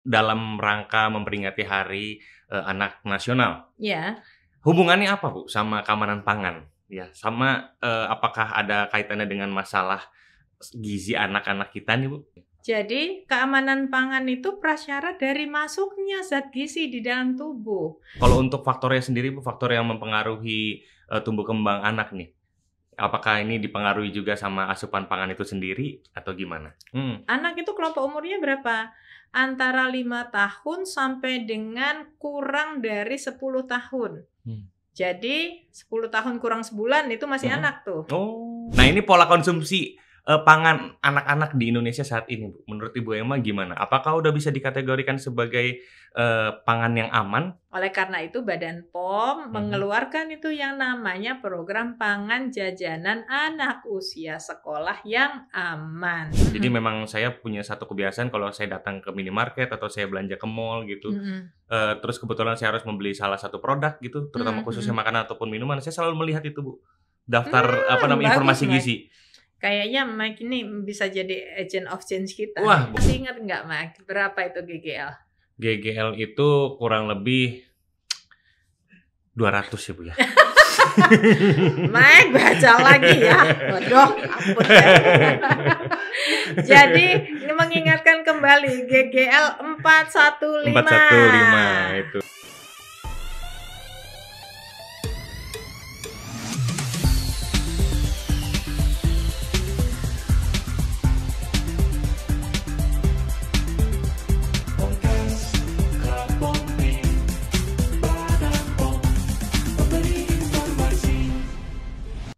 dalam rangka memperingati Hari Anak Nasional. Ya. Hubungannya apa, Bu, sama keamanan pangan? Ya, sama apakah ada kaitannya dengan masalah gizi anak-anak kita nih, Bu? Jadi keamanan pangan itu prasyarat dari masuknya zat gizi di dalam tubuh. Kalau untuk faktornya sendiri, Bu, faktor yang mempengaruhi tumbuh kembang anak nih, apakah ini dipengaruhi juga sama asupan pangan itu sendiri atau gimana? Anak itu kelompok umurnya berapa? Antara 5 tahun sampai dengan kurang dari 10 tahun. Jadi 10 tahun kurang sebulan itu masih anak tuh. Oh. Nah, ini pola konsumsi pangan anak-anak di Indonesia saat ini, Bu. Menurut Ibu Emma gimana? Apakah udah bisa dikategorikan sebagai pangan yang aman? Oleh karena itu Badan POM mengeluarkan itu yang namanya Program Pangan Jajanan Anak Usia Sekolah yang Aman. Jadi memang saya punya satu kebiasaan kalau saya datang ke minimarket atau saya belanja ke mall gitu, terus kebetulan saya harus membeli salah satu produk gitu, terutama khususnya makanan ataupun minuman, saya selalu melihat itu, Bu, daftar informasi gizi. Kayaknya Mike ini bisa jadi agent of change kita. Wah, masih ingat nggak, Mike? Berapa itu GGL? GGL itu kurang lebih 200 ya, Bu ya. Mike baca lagi ya. Waduh, ampun ya. Jadi ini mengingatkan kembali GGL 415. 415 itu.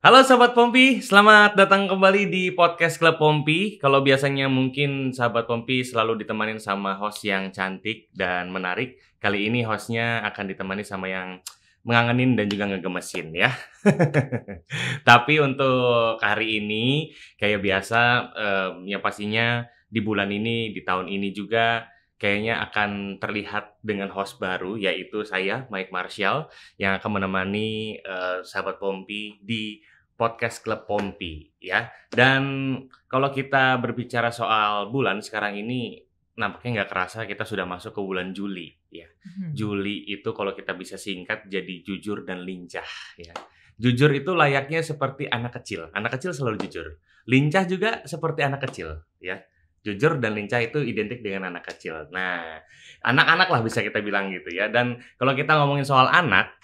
Halo Sahabat Pompi, selamat datang kembali di podcast Klub Pompi. Kalau biasanya mungkin Sahabat Pompi selalu ditemanin sama host yang cantik dan menarik, kali ini hostnya akan ditemani sama yang mengangenin dan juga ngegemesin ya. Tapi untuk hari ini, kayak biasa, yang pastinya di bulan ini, di tahun ini juga kayaknya akan terlihat dengan host baru, yaitu saya, Mike Marshall, yang akan menemani Sahabat Pompi di podcast Klub Pompi ya. Dan kalau kita berbicara soal bulan sekarang ini, nampaknya nggak kerasa kita sudah masuk ke bulan Juli ya. Juli itu kalau kita bisa singkat jadi jujur dan lincah ya. Jujur itu layaknya seperti anak kecil. Anak kecil selalu jujur. Lincah juga seperti anak kecil ya. Jujur dan lincah itu identik dengan anak kecil. Nah, anak-anak lah bisa kita bilang gitu ya. Dan kalau kita ngomongin soal anak,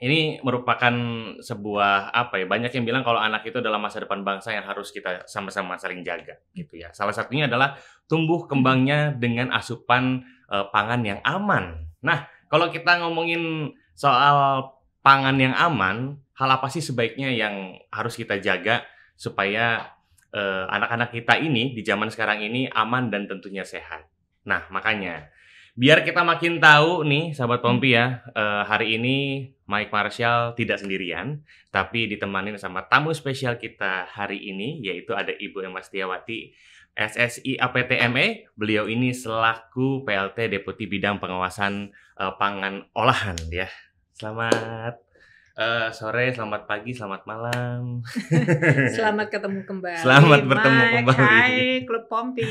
ini merupakan sebuah banyak yang bilang kalau anak itu adalah masa depan bangsa yang harus kita sama-sama saling jaga gitu ya. Salah satunya adalah tumbuh kembangnya dengan asupan pangan yang aman. Nah, kalau kita ngomongin soal pangan yang aman, hal apa sih sebaiknya yang harus kita jaga supaya anak-anak kita ini di zaman sekarang ini aman dan tentunya sehat. Nah, makanya biar kita makin tahu nih, Sahabat Pompi ya, hari ini Mike Marshall tidak sendirian, tapi ditemani sama tamu spesial kita hari ini, yaitu ada Ibu Emma Setiawati, SSI APTME. Beliau ini selaku PLT Deputi Bidang Pengawasan Pangan Olahan ya. Selamat sore, selamat pagi, selamat malam. Selamat ketemu kembali. Selamat bertemu kembali. Hai Klub Pompi.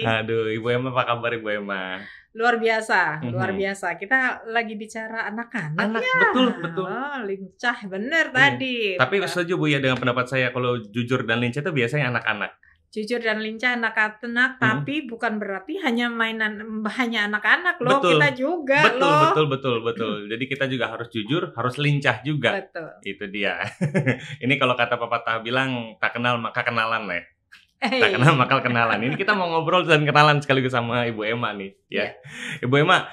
Aduh, Ibu Emma apa kabar Ibu Emma? Luar biasa, luar biasa. Kita lagi bicara anak-anak ya. Betul. Oh, lincah bener tadi. Tapi setuju Bu ya dengan pendapat saya, kalau jujur dan lincah itu biasanya anak-anak. Jujur dan lincah anak-anak, tapi bukan berarti hanya anak-anak loh. Betul. Kita juga Betul. Jadi kita juga harus jujur, harus lincah juga. Betul. Itu dia. Ini kalau kata pepatah bilang, tak kenal maka kenalan ya. Tak kenal maka kenalan. Ini kita mau ngobrol dan kenalan sekaligus sama Ibu Emma nih ya. Ibu Emma,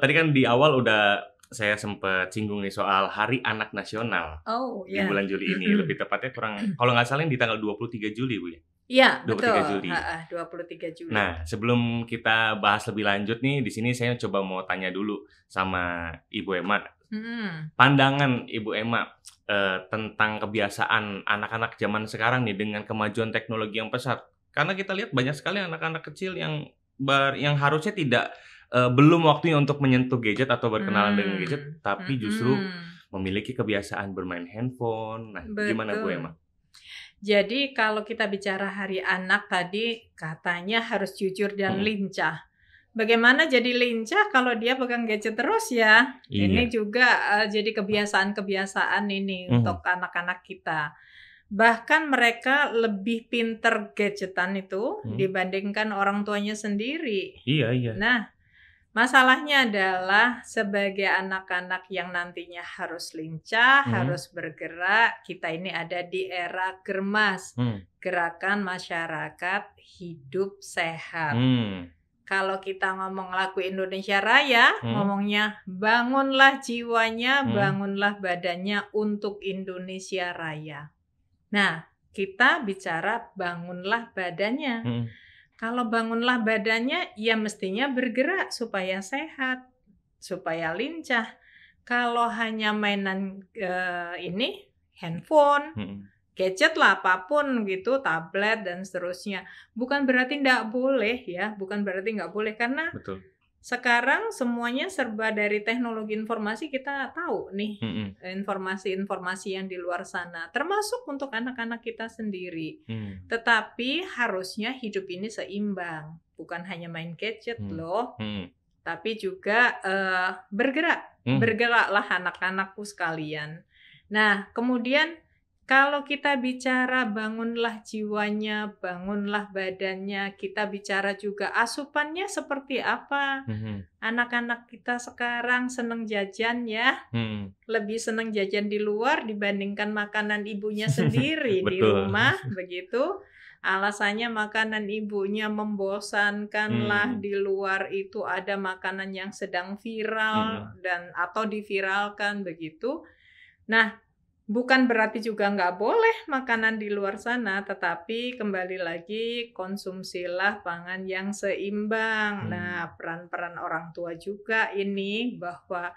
tadi kan di awal udah saya sempat singgung nih soal Hari Anak Nasional di bulan Juli ini. Lebih tepatnya kalau nggak salah di tanggal 23 Juli Bu ya. Iya, 23 betul. Juli. 23 Juli. Nah, sebelum kita bahas lebih lanjut nih, di sini saya coba mau tanya dulu sama Ibu Emma. Pandangan Ibu Emma tentang kebiasaan anak-anak zaman sekarang nih dengan kemajuan teknologi yang pesat. Karena kita lihat banyak sekali anak-anak kecil yang harusnya belum waktunya untuk menyentuh gadget atau berkenalan dengan gadget, tapi justru memiliki kebiasaan bermain handphone. Nah, gimana Bu Emma? Jadi kalau kita bicara Hari Anak tadi katanya harus jujur dan lincah. bagaimana jadi lincah kalau dia pegang gadget terus ya. Iya. Ini juga jadi kebiasaan-kebiasaan ini untuk anak-anak kita. Bahkan mereka lebih pinter gadgetan itu dibandingkan orang tuanya sendiri. Iya. Nah, masalahnya adalah sebagai anak-anak yang nantinya harus lincah, harus bergerak, kita ini ada di era Germas, Gerakan Masyarakat Hidup Sehat. Kalau kita ngomong lagu Indonesia Raya, ngomongnya bangunlah jiwanya, bangunlah badannya untuk Indonesia Raya. Nah, kita bicara bangunlah badannya. Kalau bangunlah badannya, ya mestinya bergerak supaya sehat, supaya lincah. Kalau hanya mainan handphone, gadget lah apapun gitu, tablet dan seterusnya, bukan berarti nggak boleh ya, bukan berarti nggak boleh karena sekarang semuanya serba dari teknologi informasi, kita tahu nih informasi-informasi yang di luar sana, termasuk untuk anak-anak kita sendiri. Tetapi harusnya hidup ini seimbang, bukan hanya main gadget loh, tapi juga bergerak. Bergeraklah anak-anakku sekalian. Nah, kemudian kalau kita bicara bangunlah jiwanya, bangunlah badannya, kita bicara juga asupannya seperti apa. Anak-anak kita sekarang seneng jajan ya, lebih seneng jajan di luar dibandingkan makanan ibunya sendiri di rumah, begitu. Alasannya makanan ibunya membosankan lah, di luar itu ada makanan yang sedang viral dan atau diviralkan begitu. Nah, bukan berarti juga nggak boleh makanan di luar sana, tetapi kembali lagi konsumsilah pangan yang seimbang. Nah, peran-peran orang tua juga ini bahwa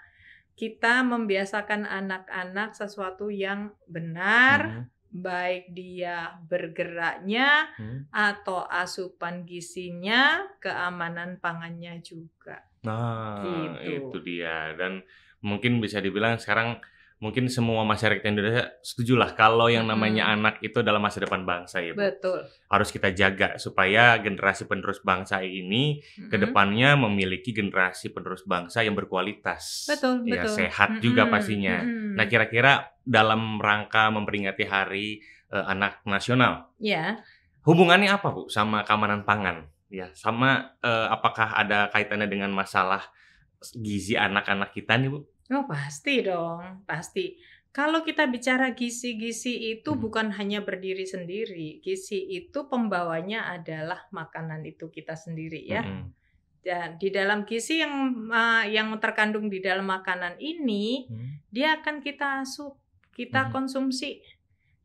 kita membiasakan anak-anak sesuatu yang benar, baik dia bergeraknya atau asupan gizinya, keamanan pangannya juga. Nah, gitu. itu dia. Dan mungkin bisa dibilang sekarang mungkin semua masyarakat Indonesia setujulah kalau yang namanya anak itu adalah masa depan bangsa ya, Bu. Betul. Harus kita jaga supaya generasi penerus bangsa ini ke depannya memiliki generasi penerus bangsa yang berkualitas. Betul, ya, betul. Sehat juga pastinya. Nah, kira-kira dalam rangka memperingati Hari Anak Nasional, hubungannya apa, Bu, sama keamanan pangan? Ya, sama apakah ada kaitannya dengan masalah gizi anak-anak kita nih, Bu? Oh, pasti dong, pasti. Kalau kita bicara gizi-gizi itu bukan hanya berdiri sendiri. Gizi itu pembawanya adalah makanan itu kita sendiri ya. Dan di dalam gizi yang terkandung di dalam makanan ini, dia akan kita asup, kita konsumsi.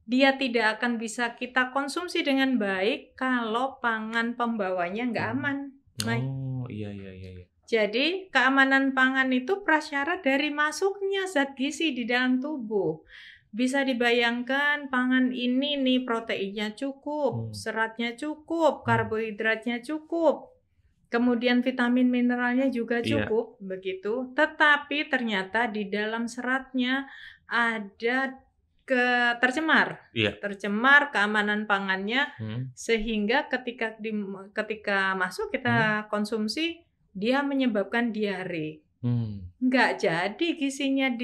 Dia tidak akan bisa kita konsumsi dengan baik kalau pangan pembawanya nggak aman. Oh, iya. Jadi keamanan pangan itu prasyarat dari masuknya zat gizi di dalam tubuh. Bisa dibayangkan pangan ini nih proteinnya cukup, seratnya cukup, karbohidratnya cukup, kemudian vitamin mineralnya juga cukup, begitu. Tetapi ternyata di dalam seratnya ada tercemar keamanan pangannya, sehingga ketika masuk kita konsumsi, dia menyebabkan diare. Nggak jadi gizinya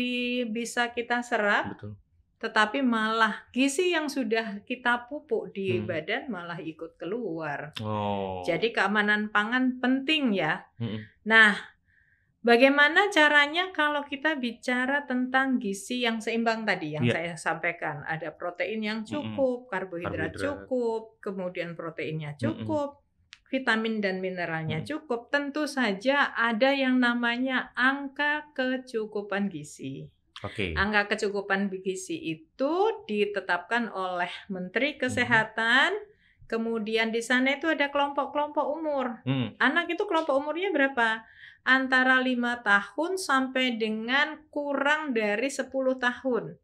bisa kita serap, tetapi malah gizi yang sudah kita pupuk di badan malah ikut keluar. Jadi keamanan pangan penting ya. Nah, bagaimana caranya kalau kita bicara tentang gizi yang seimbang tadi yang saya sampaikan? Ada protein yang cukup, karbohidrat cukup, kemudian proteinnya cukup, vitamin dan mineralnya cukup. Tentu saja ada yang namanya angka kecukupan gizi. Angka kecukupan gizi itu ditetapkan oleh Menteri Kesehatan. Kemudian di sana itu ada kelompok-kelompok umur. Anak itu kelompok umurnya berapa? Antara 5 tahun sampai dengan kurang dari 10 tahun.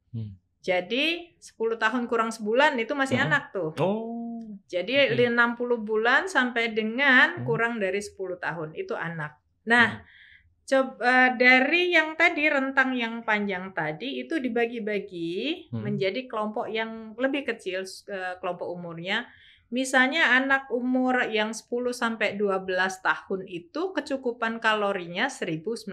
Jadi 10 tahun kurang sebulan itu masih anak tuh. Jadi 60 bulan sampai dengan kurang dari 10 tahun itu anak. Nah, coba dari yang tadi rentang yang panjang tadi itu dibagi-bagi menjadi kelompok yang lebih kecil kelompok umurnya. Misalnya anak umur yang 10 sampai 12 tahun itu kecukupan kalorinya 1.900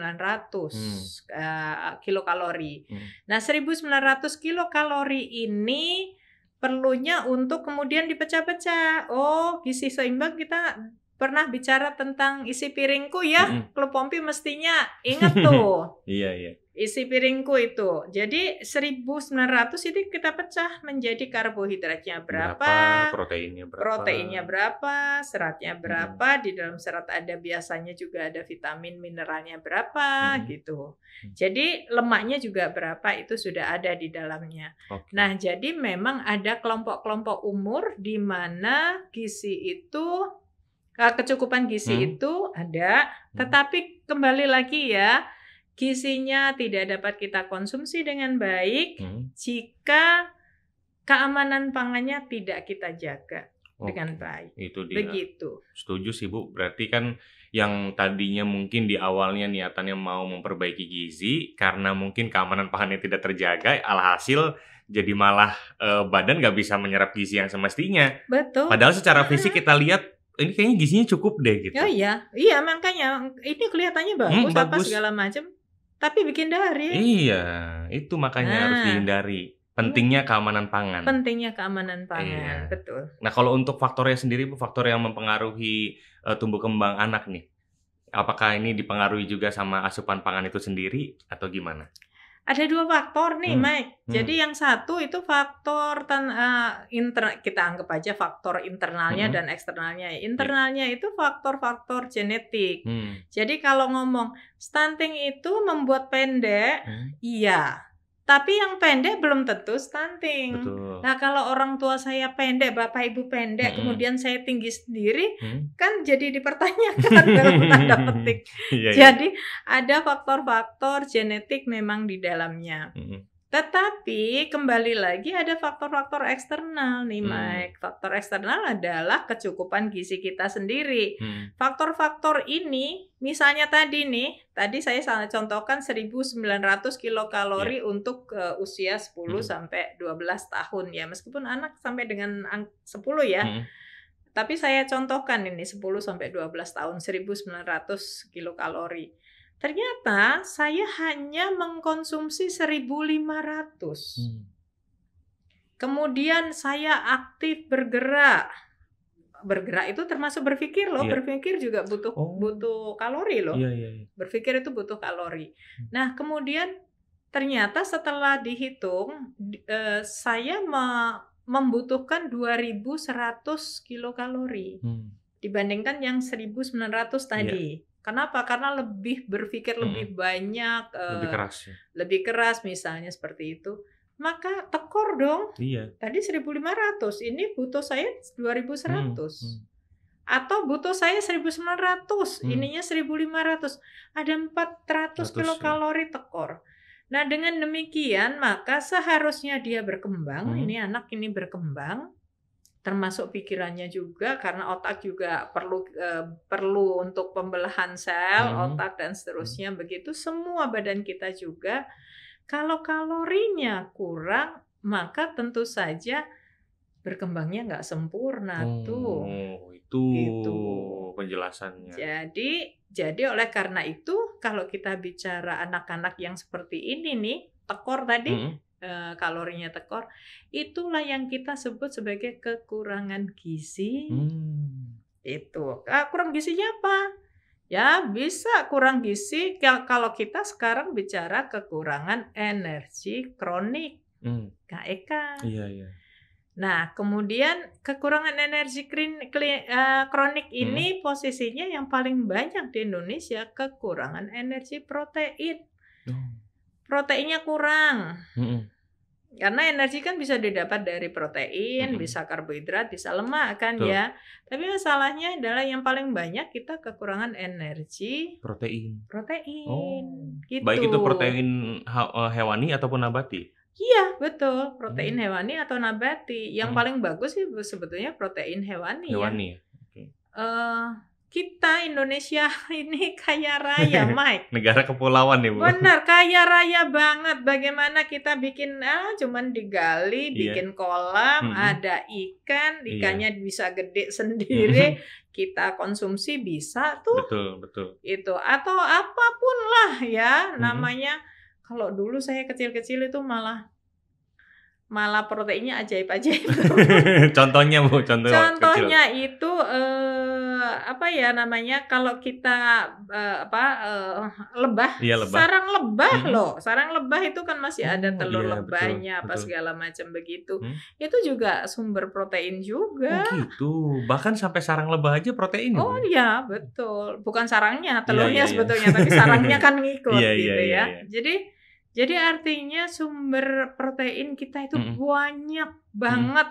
kilokalori. Nah, 1.900 kilokalori ini perlunya untuk kemudian dipecah-pecah. Oh, gizi seimbang kita pernah bicara tentang isi piringku ya. Klub Pompi mestinya ingat tuh. Iya. Isi piringku itu. Jadi 1.900 itu kita pecah menjadi karbohidratnya berapa, proteinnya berapa, seratnya berapa, di dalam serat ada biasanya juga ada vitamin mineralnya berapa gitu. Jadi lemaknya juga berapa itu sudah ada di dalamnya. Nah, jadi memang ada kelompok-kelompok umur di mana gizi itu kecukupan gizi itu ada, tetapi kembali lagi ya, gizinya tidak dapat kita konsumsi dengan baik jika keamanan pangannya tidak kita jaga dengan baik. Itu dia. Begitu. Setuju sih Bu. Berarti kan yang tadinya mungkin di awalnya niatannya mau memperbaiki gizi, karena mungkin keamanan pangannya tidak terjaga, alhasil jadi malah badan nggak bisa menyerap gizi yang semestinya. Betul. Padahal secara fisik kita lihat ini kayaknya gizinya cukup deh gitu. Oh iya makanya ini kelihatannya bagus apa segala macam. Tapi bikin diare. Iya, itu makanya harus dihindari. Pentingnya keamanan pangan. Iya. Betul. Nah, kalau untuk faktornya sendiri, Bu, faktor yang mempengaruhi tumbuh kembang anak nih, apakah ini dipengaruhi juga sama asupan pangan itu sendiri atau gimana? Ada 2 faktor nih, Mike. Jadi yang satu itu faktor kita anggap aja faktor internalnya dan eksternalnya. Internalnya itu faktor-faktor genetik. Jadi kalau ngomong stunting itu membuat pendek, iya. Tapi yang pendek belum tentu stunting. Betul. Nah, kalau orang tua saya pendek, bapak ibu pendek, kemudian saya tinggi sendiri, kan jadi dipertanyakan dalam tanda petik. Jadi ada faktor-faktor genetik memang di dalamnya. Tetapi kembali lagi ada faktor-faktor eksternal nih, Mike. Faktor eksternal adalah kecukupan gizi kita sendiri. Faktor-faktor ini, misalnya tadi saya contohkan 1.900 kilokalori untuk usia 10 sampai 12 tahun ya. Meskipun anak sampai dengan 10 ya. Tapi saya contohkan ini 10 sampai 12 tahun 1.900 kilokalori. Ternyata saya hanya mengkonsumsi 1.500. Kemudian saya aktif bergerak. Bergerak itu termasuk berpikir loh. Berpikir juga butuh kalori loh. Berpikir itu butuh kalori. Nah, kemudian ternyata setelah dihitung saya membutuhkan 2.100 kilokalori dibandingkan yang 1.900 tadi. Kenapa? Karena lebih berpikir lebih banyak, lebih keras misalnya seperti itu. Maka tekor dong. Tadi 1.500, ini butuh saya 2.100. Atau butuh saya 1.900, ininya 1.500. Ada 400 kilokalori tekor. Nah, dengan demikian maka seharusnya dia berkembang, ini anak ini berkembang. Termasuk pikirannya juga, karena otak juga perlu untuk pembelahan sel, otak dan seterusnya. Begitu semua badan kita juga. Kalau kalorinya kurang, maka tentu saja berkembangnya nggak sempurna tuh. Itu gitu penjelasannya. Jadi oleh karena itu, kalau kita bicara anak-anak yang seperti ini nih, tekor tadi. Kalorinya tekor, itulah yang kita sebut sebagai kekurangan gizi. Itu kurang gizinya apa? Ya bisa kurang gizi kalau kita sekarang bicara kekurangan energi kronik, KEK. Nah, kemudian kekurangan energi kronik ini posisinya yang paling banyak di Indonesia, kekurangan energi protein. Proteinnya kurang. Karena energi kan bisa didapat dari protein, bisa karbohidrat, bisa lemak kan ya. Tapi masalahnya adalah yang paling banyak kita kekurangan energi protein. Gitu. Baik itu protein hewani ataupun nabati? Iya, betul. Protein hewani atau nabati. Yang paling bagus sih sebetulnya protein hewani ya. kita Indonesia ini kaya raya, Mike. Negara kepulauan nih, Bu. Benar, kaya raya banget. Bagaimana kita bikin cuman digali, bikin kolam, ada ikannya bisa gede sendiri, kita konsumsi bisa tuh. Betul. Itu atau apapun lah ya namanya. Kalau dulu saya kecil-kecil itu malah proteinnya ajaib-ajaib. Contohnya, Bu, contohnya itu apa ya namanya, kalau kita lebah, sarang lebah loh. Sarang lebah itu kan masih ada telur lebahnya, betul. Segala macam begitu. Itu juga sumber protein juga. Oh gitu. Bahkan sampai sarang lebah aja protein. Oh iya, betul. Bukan sarangnya, telurnya sebetulnya, tapi sarangnya kan ngikut gitu ya. Jadi artinya sumber protein kita itu banyak banget.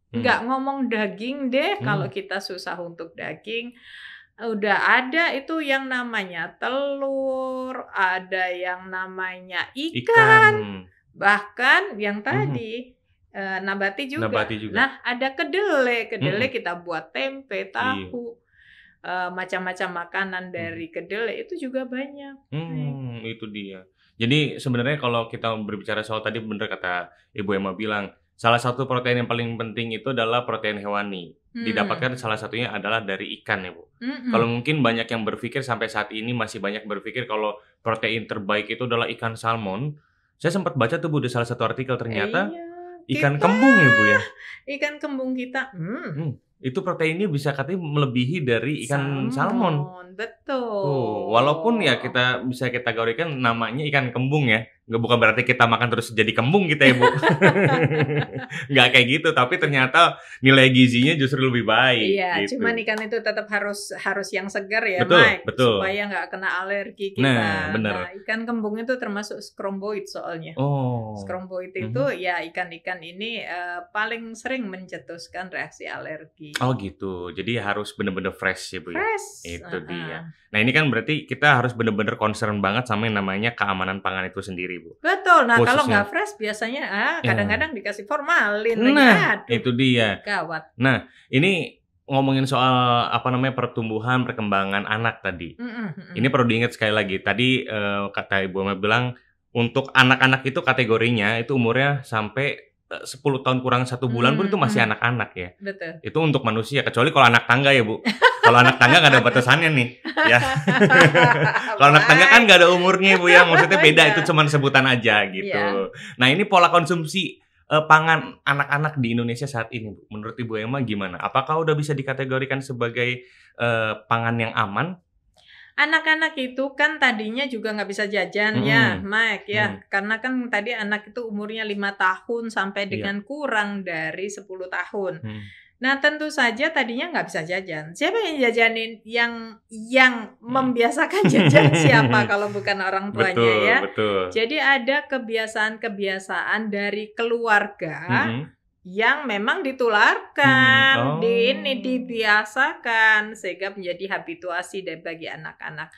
Nggak ngomong daging deh, kalau kita susah untuk daging. Udah ada itu yang namanya telur, ada yang namanya ikan. Bahkan yang tadi nabati juga. Nah, ada kedelai. Kedelai kita buat tempe, tahu. Macam-macam makanan dari kedelai itu juga banyak. Itu dia. Jadi sebenarnya kalau kita berbicara soal tadi, bener kata Ibu Emma bilang, salah satu protein yang paling penting itu adalah protein hewani. Didapatkan salah satunya adalah dari ikan ya, Bu. Kalau mungkin banyak yang berpikir sampai saat ini masih banyak berpikir kalau protein terbaik itu adalah ikan salmon. Saya sempat baca tuh, Bu, di salah satu artikel ternyata ikan kembung ya, Bu ya. Ikan kembung kita. Itu proteinnya bisa katanya melebihi dari ikan salmon. Betul. Walaupun ya kita bisa kategorikan namanya ikan kembung ya. Bukan berarti kita makan terus jadi kembung kita ya, Bu. Nggak kayak gitu, tapi ternyata nilai gizinya justru lebih baik. Iya, gitu. Cuman ikan itu tetap harus yang segar ya, betul, Mike. Betul. Supaya nggak kena alergi kita. Nah, benar. Nah, ikan kembung itu termasuk skromboid soalnya. Skromboid itu ya ikan-ikan ini paling sering mencetuskan reaksi alergi. Oh gitu, jadi harus benar-benar fresh ya, Bu. Fresh. Itu dia. Nah ini kan berarti kita harus benar-benar concern banget sama yang namanya keamanan pangan itu sendiri, Bu. Betul. Nah kalau nggak fresh biasanya kadang-kadang dikasih formalin. Nah itu dia. Gawat. Nah ini ngomongin soal pertumbuhan perkembangan anak tadi. Ini perlu diingat sekali lagi. Tadi kata Ibu Emma bilang untuk anak-anak itu kategorinya itu umurnya sampai 10 tahun kurang 1 bulan pun itu masih anak-anak ya. Betul. Itu untuk manusia, kecuali kalau anak tangga ya, Bu. Kalau anak tangga nggak ada batasannya nih, ya. Kalau anak tangga kan nggak ada umurnya, Bu ya. Maksudnya beda, itu cuma sebutan aja gitu. Nah ini pola konsumsi pangan anak-anak di Indonesia saat ini, Bu. Menurut Ibu Emma gimana? Apakah udah bisa dikategorikan sebagai pangan yang aman? Anak-anak itu kan tadinya juga nggak bisa jajan ya, Mike ya. Karena kan tadi anak itu umurnya 5 tahun sampai dengan kurang dari 10 tahun. Nah tentu saja tadinya nggak bisa jajan. Siapa yang jajanin? Yang membiasakan jajan siapa kalau bukan orang tuanya ya. Betul. Jadi ada kebiasaan-kebiasaan dari keluarga yang memang ditularkan, dibiasakan sehingga menjadi habituasi bagi anak-anak.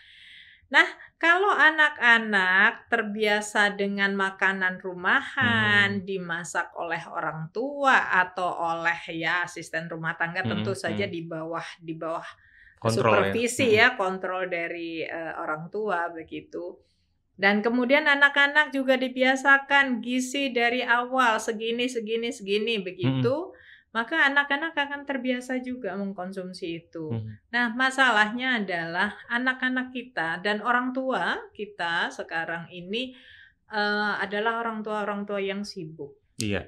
Nah, kalau anak-anak terbiasa dengan makanan rumahan, dimasak oleh orang tua atau oleh asisten rumah tangga, tentu saja di bawah kontrol, supervisi kontrol dari orang tua begitu. Dan kemudian anak-anak juga dibiasakan gizi dari awal segini begitu, maka anak-anak akan terbiasa juga mengkonsumsi itu. Nah, masalahnya adalah anak-anak kita dan orang tua kita sekarang ini adalah orang tua yang sibuk. Iya.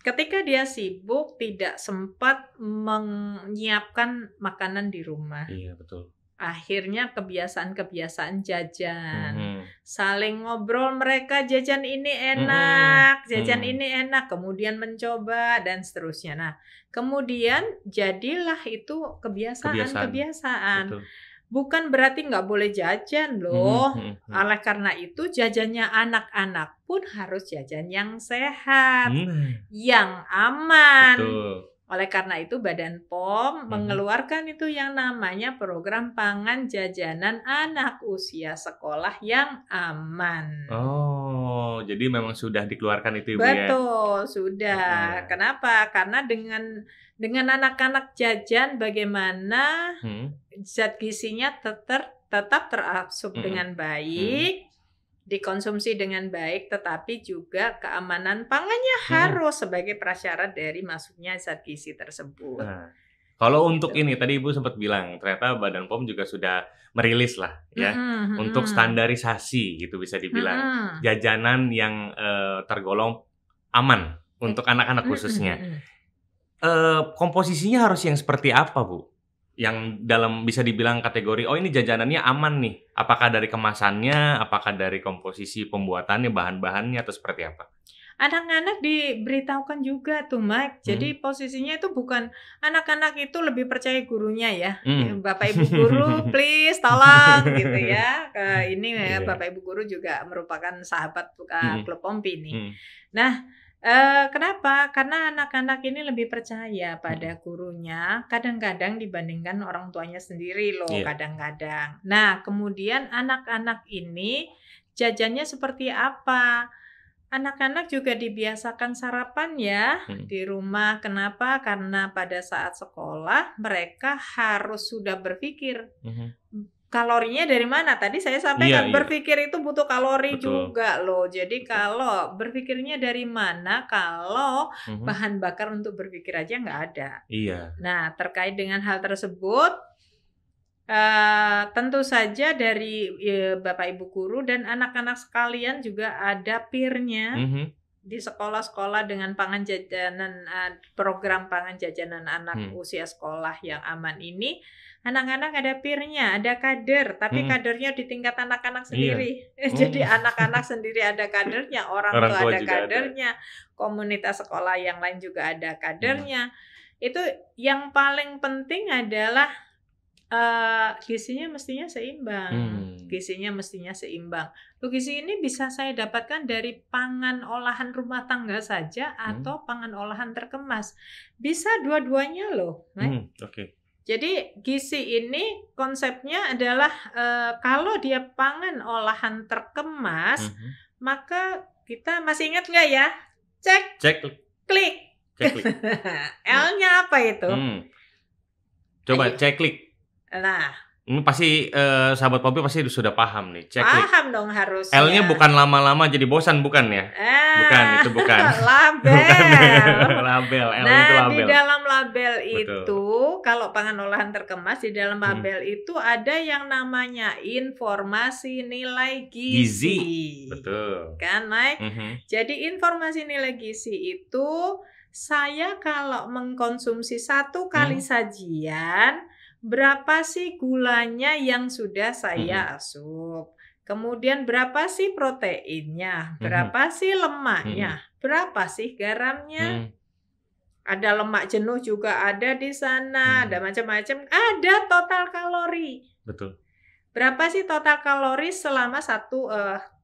Ketika dia sibuk, tidak sempat menyiapkan makanan di rumah. Iya, betul. Akhirnya kebiasaan jajan, saling ngobrol, mereka jajan ini enak, kemudian mencoba dan seterusnya. Nah, kemudian jadilah itu kebiasaan. Bukan berarti nggak boleh jajan loh. Oleh karena itu jajannya anak-anak pun harus jajan yang sehat, yang aman. Betul. Oleh karena itu Badan POM mengeluarkan itu yang namanya program pangan jajanan anak usia sekolah yang aman. Oh, jadi memang sudah dikeluarkan itu, Ibu. Betul, sudah. Kenapa? Karena dengan anak-anak jajan bagaimana zat gizinya tetap terabsorb dengan baik, dikonsumsi dengan baik, tetapi juga keamanan pangannya harus sebagai prasyarat dari masuknya zat gizi tersebut. Nah, kalau untuk ini tadi Ibu sempat bilang ternyata Badan POM juga sudah merilis lah ya untuk standarisasi gitu bisa dibilang jajanan yang tergolong aman untuk anak-anak khususnya. Komposisinya harus yang seperti apa, Bu? Yang dalam bisa dibilang kategori, oh ini jajanannya aman nih. Apakah dari kemasannya, apakah dari komposisi pembuatannya, bahan-bahannya, atau seperti apa? Anak-anak diberitahukan juga tuh, Mike. Jadi posisinya itu bukan anak-anak itu lebih percaya gurunya ya. Bapak Ibu guru, please tolong gitu ya. Ini Bapak Ibu guru juga merupakan sahabat Klub Pompi nih. Nah, kenapa? Karena anak-anak ini lebih percaya pada gurunya, kadang-kadang dibandingkan orang tuanya sendiri loh, kadang-kadang. Nah, kemudian anak-anak ini jajannya seperti apa? Anak-anak juga dibiasakan sarapan ya di rumah. Kenapa? Karena pada saat sekolah mereka harus sudah berpikir kalorinya dari mana? Tadi saya sampaikan berpikir itu butuh kalori juga loh. Jadi kalau berpikirnya dari mana kalau bahan bakar untuk berpikir aja nggak ada. Nah, terkait dengan hal tersebut tentu saja dari Bapak Ibu guru dan anak-anak sekalian juga ada peer-nya di sekolah-sekolah dengan pangan jajanan, program pangan jajanan anak usia sekolah yang aman ini. Anak-anak ada peer-nya, ada kader, tapi kadernya di tingkat anak-anak sendiri. Jadi anak-anak sendiri ada kadernya, orang tua ada kadernya, komunitas sekolah yang lain juga ada kadernya. Itu yang paling penting adalah gizinya mestinya seimbang. Gizinya mestinya seimbang. Gizi ini bisa saya dapatkan dari pangan olahan rumah tangga saja atau pangan olahan terkemas. Bisa dua-duanya loh. Jadi gizi ini konsepnya adalah kalau dia pangan olahan terkemas, maka kita masih ingat nggak ya? Cek, klik. L-nya apa itu? Coba cek klik. Nah, ini pasti sahabat Pompi pasti sudah paham nih. Paham dong harusnya. L-nya bukan lama-lama jadi bosan, bukan ya? Bukan, itu bukan. Label. Label, L-nya nah, itu label. Di dalam label itu, kalau pangan olahan terkemas, di dalam label itu ada yang namanya informasi nilai gizi. Betul. Kan, Mike? Jadi informasi nilai gizi itu, saya kalau mengkonsumsi 1 kali sajian, berapa sih gulanya yang sudah saya asup? Kemudian berapa sih proteinnya? Berapa sih lemaknya? Berapa sih garamnya? Ada lemak jenuh juga ada di sana, ada macam-macam. Ada total kalori. Betul. Berapa sih total kalori selama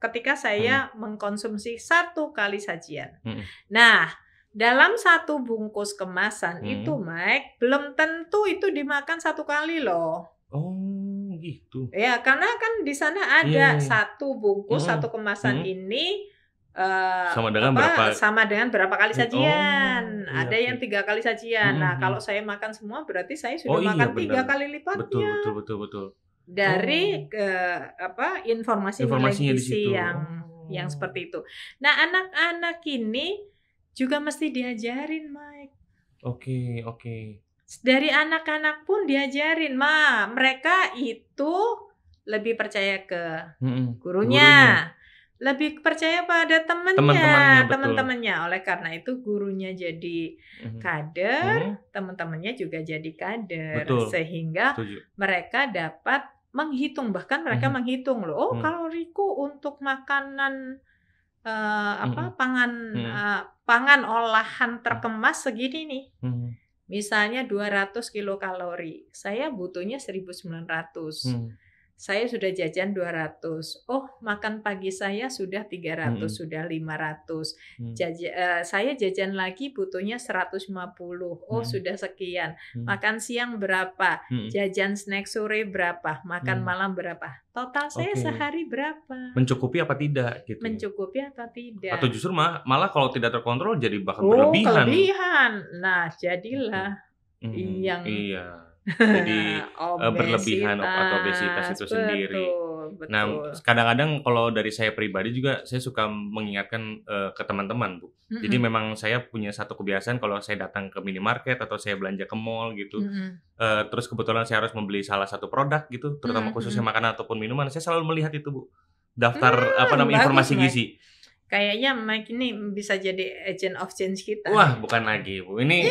ketika saya mengkonsumsi 1 kali sajian? Nah, dalam 1 bungkus kemasan itu, Mike, belum tentu itu dimakan 1 kali loh. Oh, gitu. Ya, karena kan di sana ada 1 bungkus, 1 kemasan ini sama dengan berapa kali sajian. Ada yang 3 kali sajian. Nah, kalau saya makan semua berarti saya sudah makan 3 kali lipatnya. Betul. Dari informasi nilai gizi yang seperti itu. Nah, anak-anak ini juga mesti diajarin, Mike. Oke. Dari anak-anak pun diajarin, mereka itu lebih percaya ke gurunya, lebih percaya pada teman-temannya. Oleh karena itu gurunya jadi kader, teman-temannya juga jadi kader. Betul. Sehingga mereka dapat menghitung, bahkan mereka menghitung loh, kaloriku untuk makanan pangan olahan terkemas segini nih. Misalnya 200 kilokalori. Saya butuhnya 1.900. Saya sudah jajan 200. Oh, makan pagi saya sudah 300, sudah 500. Saya jajan lagi butuhnya 150. Oh, sudah sekian. Makan siang berapa? Jajan snack sore berapa? Makan malam berapa? Total saya sehari berapa? Mencukupi apa tidak gitu. Mencukupi atau tidak? Atau justru malah kalau tidak terkontrol jadi bahkan berlebihan. Kelebihan. Nah, jadilah yang Jadi berlebihan atau obesitas itu sendiri. Betul, Nah, betul. kadang-kadang kalau dari saya pribadi juga saya suka mengingatkan ke teman-teman, Bu. Jadi memang saya punya satu kebiasaan kalau saya datang ke minimarket atau saya belanja ke mall gitu, terus kebetulan saya harus membeli salah satu produk gitu, terutama khususnya makanan ataupun minuman, saya selalu melihat itu, Bu. Daftar informasi Bagus, gizi. Kayaknya Mike ini bisa jadi agent of change kita. Wah, bukan lagi, Bu. Ini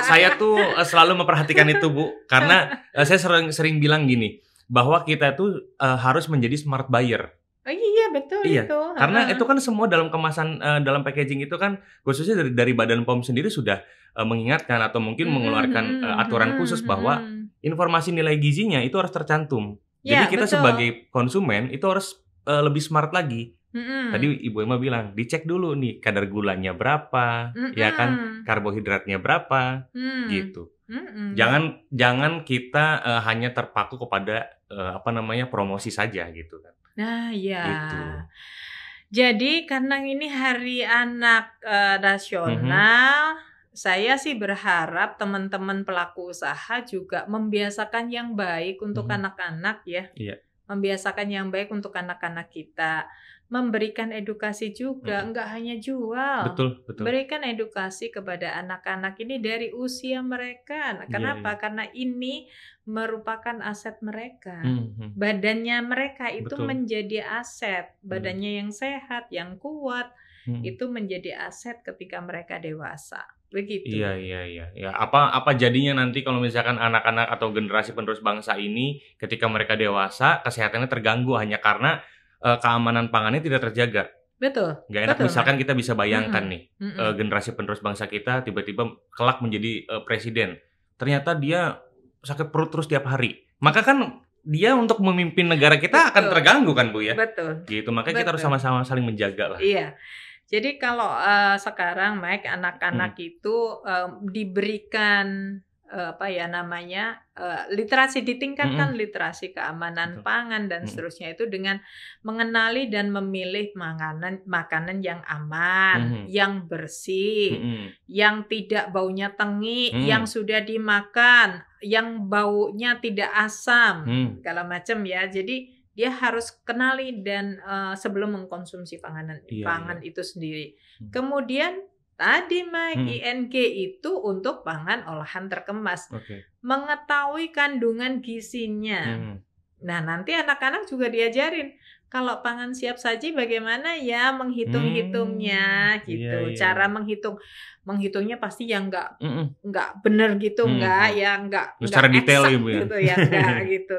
saya tuh selalu memperhatikan itu, Bu. Karena saya sering bilang gini, bahwa kita tuh harus menjadi smart buyer. Oh iya, betul itu. Karena itu kan semua dalam kemasan, dalam packaging itu kan khususnya dari Badan POM sendiri sudah mengingatkan atau mungkin mengeluarkan aturan khusus bahwa informasi nilai gizinya itu harus tercantum. Ya, Jadi kita betul. sebagai konsumen itu harus lebih smart lagi. Tadi Ibu Emma bilang, dicek dulu nih kadar gulanya berapa, ya kan, karbohidratnya berapa, gitu. Jangan kita hanya terpaku kepada promosi saja gitu kan. Nah, ya. Gitu. Jadi karena ini Hari Anak Nasional, saya sih berharap teman-teman pelaku usaha juga membiasakan yang baik untuk anak-anak ya. Iya. Membiasakan yang baik untuk anak-anak kita. Memberikan edukasi juga, enggak hanya jual. Betul. Berikan edukasi kepada anak-anak ini dari usia mereka. Kenapa? Karena ini merupakan aset mereka. Badannya mereka itu menjadi aset. Badannya yang sehat, yang kuat, itu menjadi aset ketika mereka dewasa. Begitu. Iya. Ya, apa jadinya nanti kalau misalkan anak-anak atau generasi penerus bangsa ini ketika mereka dewasa kesehatannya terganggu hanya karena keamanan pangannya tidak terjaga. Betul. Gak enak misalkan kita bisa bayangkan nih generasi penerus bangsa kita tiba-tiba kelak menjadi presiden. Ternyata dia sakit perut terus tiap hari. Maka kan dia untuk memimpin negara kita akan terganggu kan, Bu ya? Betul. Gitu. Makanya kita harus sama-sama saling menjaga lah. Iya. Jadi kalau sekarang Mike anak-anak itu diberikan literasi, ditingkatkan literasi keamanan pangan dan seterusnya itu dengan mengenali dan memilih makanan yang aman, yang bersih, yang tidak baunya tengi, yang sudah dimakan, yang baunya tidak asam, segala macam ya. Jadi dia harus kenali dan sebelum mengkonsumsi pangan itu sendiri. Kemudian tadi Mike, ING itu untuk pangan olahan terkemas. Mengetahui kandungan gizinya. Nah, nanti anak-anak juga diajarin kalau pangan siap saji bagaimana ya menghitung-hitungnya gitu. Cara menghitungnya pasti yang enggak benar gitu, enggak secara detail ya, Bu ya. Gitu ya, enggak gitu.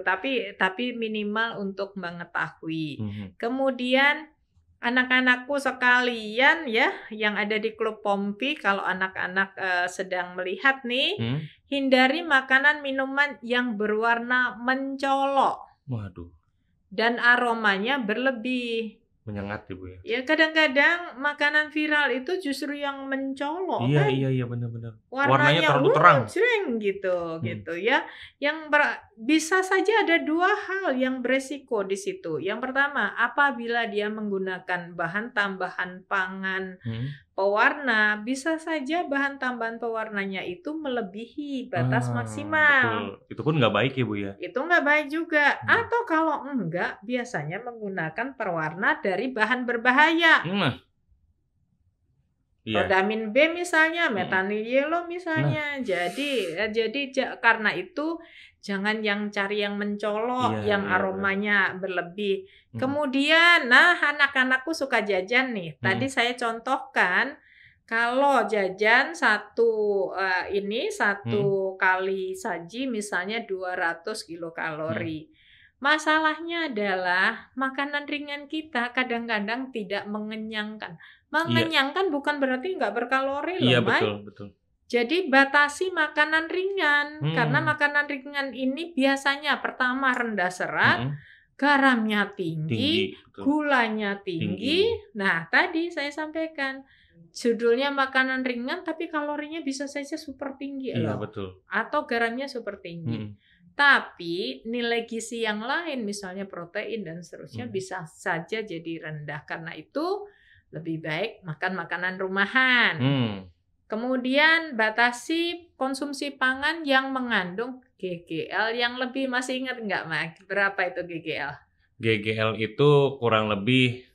Tapi minimal untuk mengetahui. Kemudian anak-anakku sekalian ya yang ada di klub Pompi, kalau anak-anak sedang melihat nih, hindari makanan minuman yang berwarna mencolok. Waduh. Dan aromanya berlebih. Menyengat Ibu ya. Ya kadang-kadang makanan viral itu justru yang mencolok kan. Iya benar-benar. Warnanya terlalu terang. Gitu ya. Bisa saja ada dua hal yang beresiko di situ. Yang pertama, apabila dia menggunakan bahan tambahan pangan pewarna, bisa saja bahan tambahan pewarnanya itu melebihi batas maksimal. Betul. Itu pun nggak baik ya, Bu ya. Itu nggak baik juga. Atau kalau enggak, biasanya menggunakan pewarna dari bahan berbahaya. Rodamin B misalnya, metanil yellow misalnya. Jadi karena itu jangan yang cari yang mencolok, yang aromanya berlebih. Kemudian, anak-anakku suka jajan nih. Tadi saya contohkan kalau jajan satu kali saji misalnya 200 kilokalori. Masalahnya adalah makanan ringan kita kadang-kadang tidak mengenyangkan. Mengenyangkan bukan berarti nggak berkalori loh, Mike. Betul. Jadi batasi makanan ringan, karena makanan ringan ini biasanya pertama rendah serat, garamnya tinggi, gulanya tinggi. Nah, tadi saya sampaikan judulnya makanan ringan tapi kalorinya bisa saja super tinggi loh. Betul. Atau garamnya super tinggi. Tapi nilai gizi yang lain misalnya protein dan seterusnya bisa saja jadi rendah. Karena itu lebih baik makan makanan rumahan. Kemudian batasi konsumsi pangan yang mengandung GGL yang lebih. Masih ingat nggak, Mak? Berapa itu GGL? GGL itu kurang lebih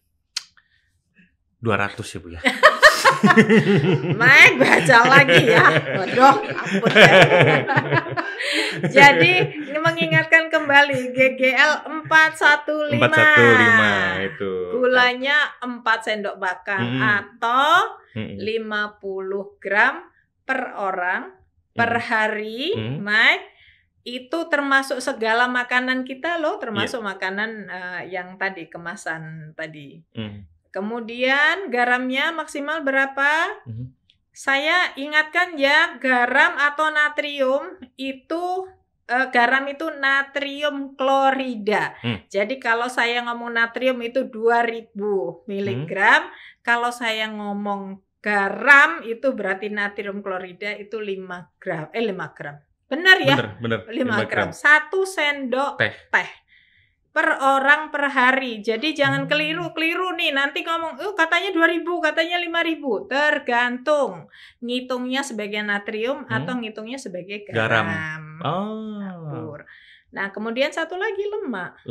200 ya Bu ya. Mak, baca lagi ya. Waduh, ampun ya. Jadi ini mengingatkan kembali GGL 415. 415 itu. Gulanya 4 sendok makan atau 50 gram per orang per hari, Mike. Itu termasuk segala makanan kita loh, termasuk makanan yang tadi kemasan tadi. Kemudian garamnya maksimal berapa? Saya ingatkan ya, garam atau natrium itu garam itu natrium klorida. Jadi kalau saya ngomong natrium itu 2000 mg, kalau saya ngomong garam itu berarti natrium klorida itu 5 gram. 5 gram. Benar ya? Benar. 5 gram. 1 sendok teh per orang per hari. Jadi jangan keliru nih. Nanti ngomong, katanya 2000, katanya 5000. Tergantung ngitungnya sebagai natrium atau ngitungnya sebagai garam. Nah, kemudian satu lagi lemak.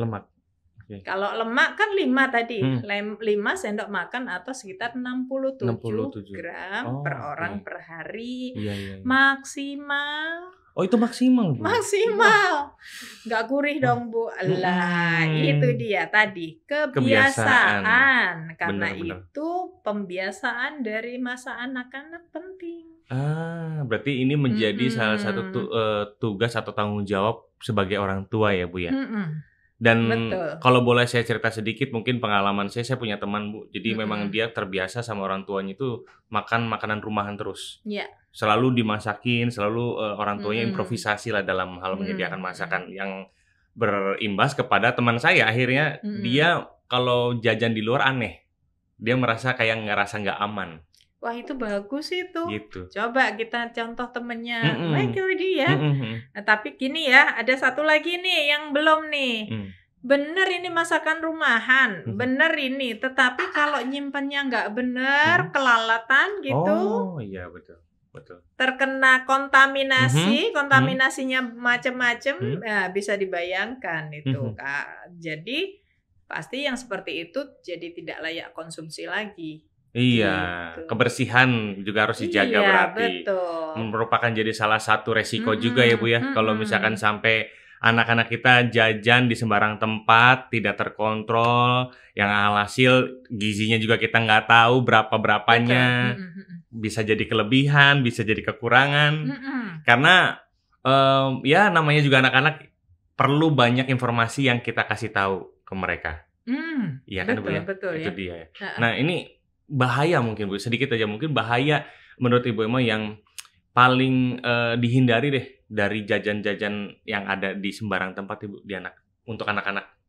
Okay. Kalau lemak kan 5 tadi. 5 sendok makan atau sekitar 67 gram per orang per hari. Maksimal. Oh, itu maksimal, Bu? Maksimal. Nggak gurih dong, Bu. Lah, itu dia tadi. Kebiasaan. Karena itu pembiasaan dari masa anak-anak penting. Berarti ini menjadi salah satu tugas atau tanggung jawab sebagai orang tua ya, Bu ya? Dan kalau boleh saya cerita sedikit, mungkin pengalaman saya punya teman, Bu. Jadi memang dia terbiasa sama orang tuanya itu makan makanan rumahan terus. Selalu dimasakin, selalu orang tuanya improvisasi lah dalam hal menyediakan masakan yang berimbas kepada teman saya. Akhirnya dia kalau jajan di luar aneh. Dia merasa kayak nggak aman. Wah, itu bagus itu. Gitu. Coba kita contoh temennya. Baik dia. Nah, tapi gini ya, ada satu lagi nih yang belum nih. Bener ini masakan rumahan, bener ini. Tetapi kalau nyimpennya nggak bener, kelalatan gitu. Oh iya, betul. Terkena kontaminasi, kontaminasinya macam-macam, bisa dibayangkan itu, Kak. Jadi pasti yang seperti itu jadi tidak layak konsumsi lagi. Iya, gitu. Kebersihan juga harus dijaga berarti. Betul. Merupakan jadi salah satu resiko juga ya Bu ya. Kalau misalkan sampai anak-anak kita jajan di sembarang tempat, tidak terkontrol, yang alhasil gizinya juga kita nggak tahu berapa-berapanya. Bisa jadi kelebihan, bisa jadi kekurangan. Karena ya namanya juga anak-anak perlu banyak informasi yang kita kasih tahu ke mereka. Iya kan Bu ya? Betul, itu dia. Nah ini bahaya mungkin Bu, sedikit aja mungkin bahaya menurut Ibu Emma yang paling dihindari deh dari jajan-jajan yang ada di sembarang tempat Ibu untuk anak-anak.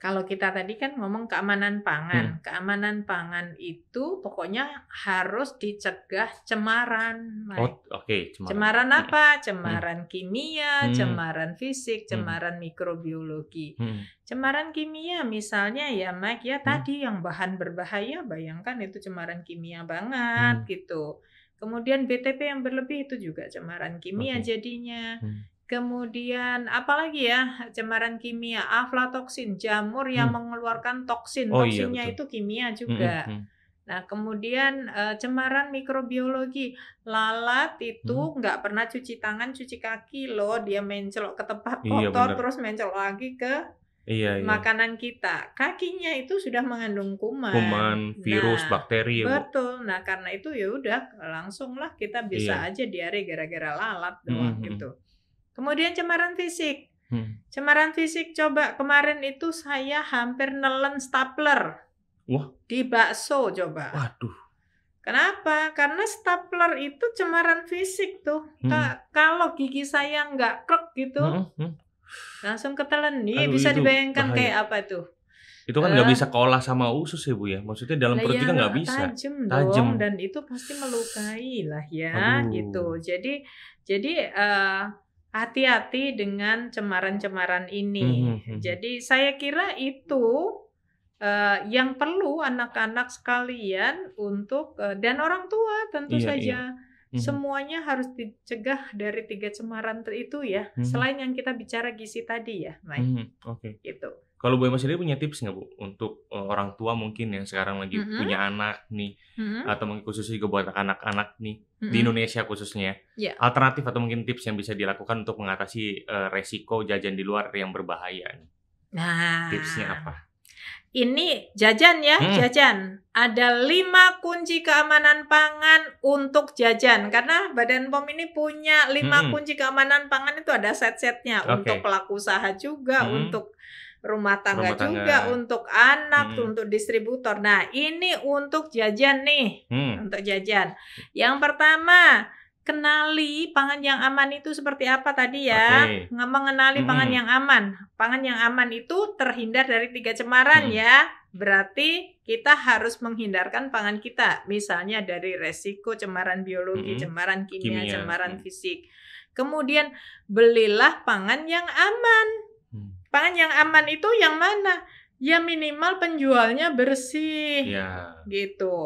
Kalau kita tadi kan ngomong keamanan pangan. Keamanan pangan itu pokoknya harus dicegah cemaran. Oke. Cemaran apa? Cemaran kimia, cemaran fisik, cemaran mikrobiologi. Cemaran kimia misalnya ya Mike ya tadi yang bahan berbahaya, bayangkan itu cemaran kimia banget gitu. Kemudian BTP yang berlebih itu juga cemaran kimia jadinya. Kemudian apalagi ya cemaran kimia, aflatoksin, jamur yang mengeluarkan toksin, toksinnya itu kimia juga. Nah kemudian cemaran mikrobiologi, lalat itu nggak pernah cuci tangan, cuci kaki loh, dia mencelok ke tempat kotor terus mencelok lagi ke makanan kita. Kakinya itu sudah mengandung kuman, virus, bakteri. Betul. Nah karena itu ya udah langsung lah kita bisa aja diare gara-gara lalat doang gitu. Kemudian cemaran fisik. Cemaran fisik coba kemarin itu saya hampir nelen stapler. Wah. Di bakso coba. Waduh. Kenapa? Karena stapler itu cemaran fisik tuh. Kalau gigi saya nggak krek gitu, langsung ketelen. Nih bisa dibayangkan bahaya. Kayak apa tuh? Itu kan nggak bisa keolah sama usus ya Bu ya? Maksudnya dalam perut juga nggak bisa. Tajam dan itu pasti melukai lah ya. Gitu. Jadi hati-hati dengan cemaran-cemaran ini. Jadi saya kira itu yang perlu anak-anak sekalian untuk dan orang tua tentu saja semuanya harus dicegah dari 3 cemaran itu ya. Selain yang kita bicara gizi tadi ya, Mike. Oke. Gitu. Kalau Bu Emma sendiri punya tips nggak Bu untuk orang tua mungkin yang sekarang lagi punya anak nih, atau mungkin khususnya juga buat anak-anak nih di Indonesia khususnya, alternatif atau mungkin tips yang bisa dilakukan untuk mengatasi resiko jajan di luar yang berbahaya? Nah, tipsnya apa? Ini jajan ya, jajan. Ada 5 kunci keamanan pangan untuk jajan. Karena Badan POM ini punya 5 kunci keamanan pangan, itu ada set-setnya. Untuk pelaku usaha juga, untuk rumah tangga juga, untuk anak, untuk distributor. Nah, ini untuk jajan nih, untuk jajan. Yang pertama, kenali pangan yang aman itu seperti apa tadi ya. Mengenali pangan yang aman. Pangan yang aman itu terhindar dari 3 cemaran ya. Berarti kita harus menghindarkan pangan kita. Misalnya dari resiko cemaran biologi, cemaran kimia, cemaran fisik. Kemudian belilah pangan yang aman. Pangan yang aman itu yang mana? Ya minimal penjualnya bersih. Gitu.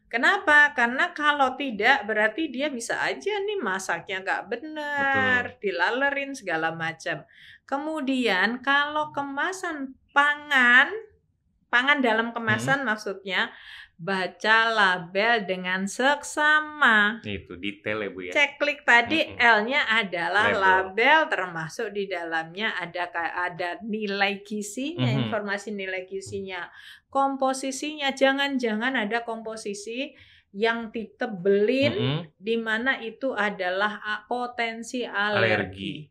Kenapa? Karena kalau tidak berarti dia bisa aja nih masaknya nggak benar, dilalerin segala macam. Kemudian kalau kemasan pangan dalam kemasan maksudnya, baca label dengan seksama. Itu detail ya Bu ya. Cek klik tadi L-nya adalah label, termasuk di dalamnya ada nilai gizinya, informasi nilai gizinya, komposisinya. Jangan-jangan ada komposisi yang ditebelin di mana itu adalah potensi alergi.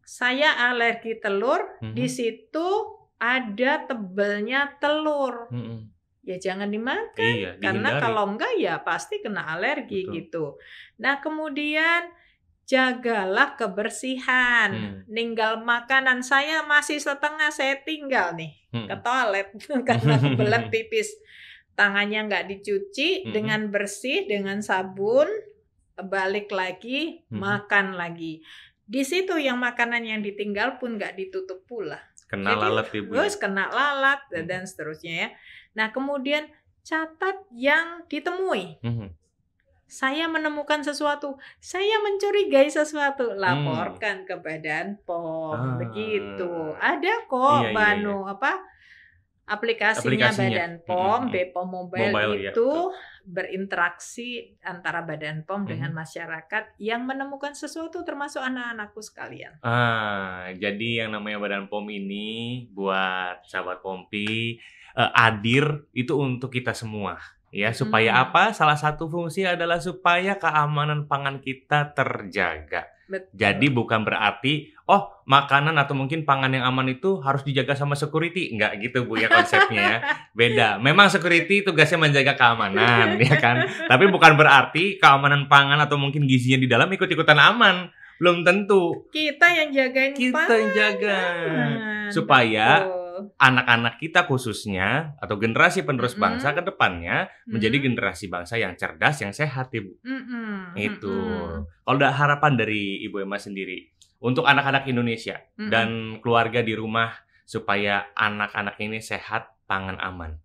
Saya alergi telur, di situ ada tebelnya telur. Ya jangan dimakan, karena kalau enggak ya pasti kena alergi gitu. Nah kemudian jagalah kebersihan. Ninggal makanan saya masih setengah, saya tinggal nih ke toilet karena kebelet pipis. Tangannya nggak dicuci dengan bersih, dengan sabun, balik lagi, makan lagi. Di situ yang makanan yang ditinggal pun nggak ditutup pula. Kena lalat Ibu. Terus kena lalat dan seterusnya ya. Nah, kemudian catat yang ditemui. Saya menemukan sesuatu, saya mencurigai sesuatu, laporkan ke Badan POM. Begitu. Ada kok aplikasinya Badan POM, BPOM Mobile itu berinteraksi antara Badan POM dengan masyarakat yang menemukan sesuatu, termasuk anak-anakku sekalian. Jadi yang namanya Badan POM ini buat sahabat Pompi, hadir itu untuk kita semua ya, supaya apa? Salah satu fungsi adalah supaya keamanan pangan kita terjaga. Jadi bukan berarti makanan atau mungkin pangan yang aman itu harus dijaga sama security, enggak gitu Bu ya konsepnya ya. Beda. Memang security tugasnya menjaga keamanan ya kan. Tapi bukan berarti keamanan pangan atau mungkin gizinya di dalam ikut-ikutan aman. Belum tentu. Kita yang jagain pangan. Kita yang jaga. Supaya anak-anak kita khususnya atau generasi penerus bangsa ke depannya menjadi generasi bangsa yang cerdas, yang sehat Ibu. Itu. Kalau ada harapan dari Ibu Emma sendiri untuk anak-anak Indonesia dan keluarga di rumah supaya anak-anak ini sehat, pangan aman.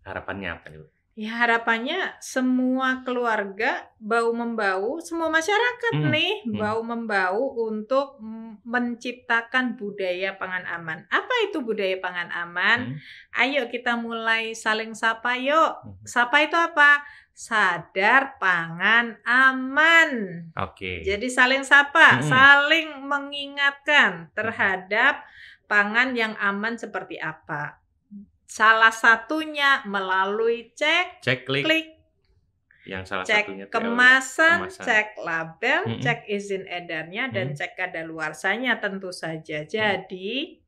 Harapannya apa Ibu? Ya harapannya semua keluarga bau-membau, semua masyarakat nih bau-membau untuk menciptakan budaya pangan aman. Apa itu budaya pangan aman? Ayo kita mulai saling sapa yuk. Sapa itu apa? Sadar pangan aman. Jadi saling sapa, saling mengingatkan terhadap pangan yang aman seperti apa. Salah satunya melalui cek klik. Yang salah cek satunya kemasan, cek label, cek izin edarnya, dan cek kadaluarsanya tentu saja. Jadi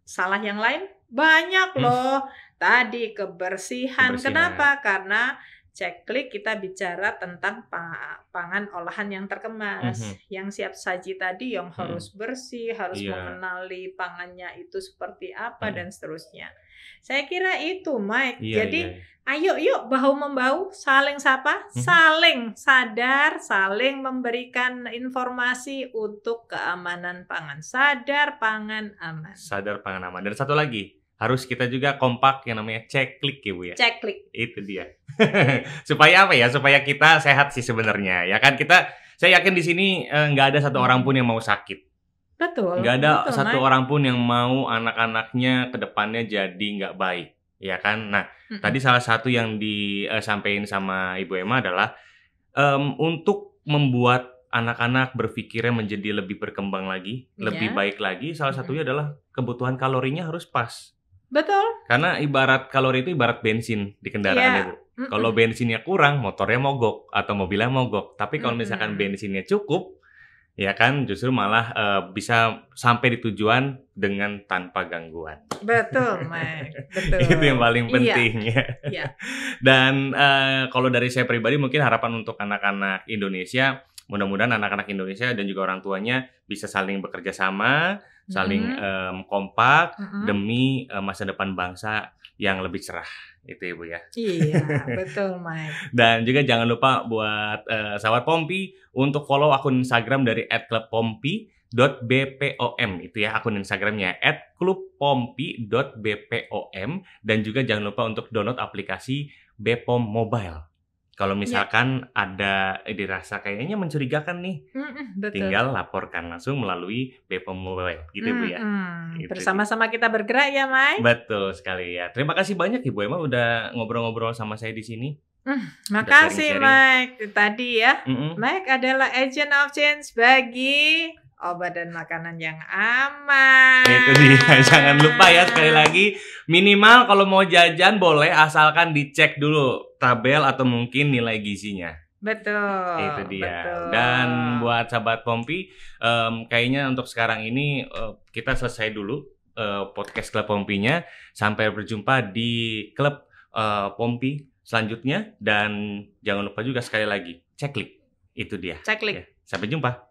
salah yang lain banyak loh. Tadi kebersihan. Kenapa? Karena cek klik kita bicara tentang pangan olahan yang terkemas, yang siap saji tadi, yang harus bersih, harus mengenali pangannya itu seperti apa dan seterusnya. Saya kira itu, Mike. Jadi ayo yuk bahu-membau, saling sapa, saling sadar, saling memberikan informasi untuk keamanan pangan. Sadar pangan aman. Sadar pangan aman. Dan satu lagi, harus kita juga kompak yang namanya ceklik ya Bu ya. Ceklik. Itu dia. Supaya apa ya? Supaya kita sehat sih sebenarnya. Ya kan saya yakin di sini nggak ada satu orang pun yang mau sakit. Betul. Nggak ada betul, satu Mike. orang pun yang mau anak-anaknya ke depannya jadi nggak baik. Ya kan? Nah, tadi salah satu yang disampaikan sama Ibu Emma adalah untuk membuat anak-anak berpikirnya menjadi lebih berkembang lagi, lebih baik lagi, salah satunya adalah kebutuhan kalorinya harus pas. Betul. Karena ibarat kalori itu ibarat bensin di kendaraannya, Bu. Kalau bensinnya kurang, motornya mogok atau mobilnya mogok. Tapi kalau misalkan bensinnya cukup, ya kan justru malah bisa sampai di tujuan dengan tanpa gangguan. Betul, Mike. Betul. Itu yang paling penting ya. Iya. Dan kalau dari saya pribadi mungkin harapan untuk anak-anak Indonesia, mudah-mudahan anak-anak Indonesia dan juga orang tuanya bisa saling bekerja sama, saling kompak demi masa depan bangsa yang lebih cerah. Itu ya Bu ya. Iya, betul Mike. Dan juga jangan lupa buat sahabat Pompi untuk follow akun Instagram dari @clubpompi.bpom. Itu ya akun Instagramnya @clubpompi.bpom. Dan juga jangan lupa untuk download aplikasi Bepom Mobile. Kalau misalkan ada dirasa kayaknya mencurigakan nih, betul. tinggal laporkan langsung melalui Bepom Mobile, gitu Bu ya. Gitu. Bersama-sama kita bergerak ya, Mike. Betul sekali ya. Terima kasih banyak Ibu Emma udah ngobrol-ngobrol sama saya di sini. Makasih Mike. Tadi ya, Mike adalah agent of change bagi obat dan makanan yang aman. Itu dia. Jangan lupa ya sekali lagi, minimal kalau mau jajan boleh asalkan dicek dulu tabel atau mungkin nilai gizinya. Betul. Itu dia. Betul. Dan buat sahabat Pompi, kayaknya untuk sekarang ini kita selesai dulu podcast Klub Pompinya. Sampai berjumpa di Klub Pompi selanjutnya. Dan jangan lupa juga sekali lagi, ceklik. Itu dia. Ceklik. Ya. Sampai jumpa.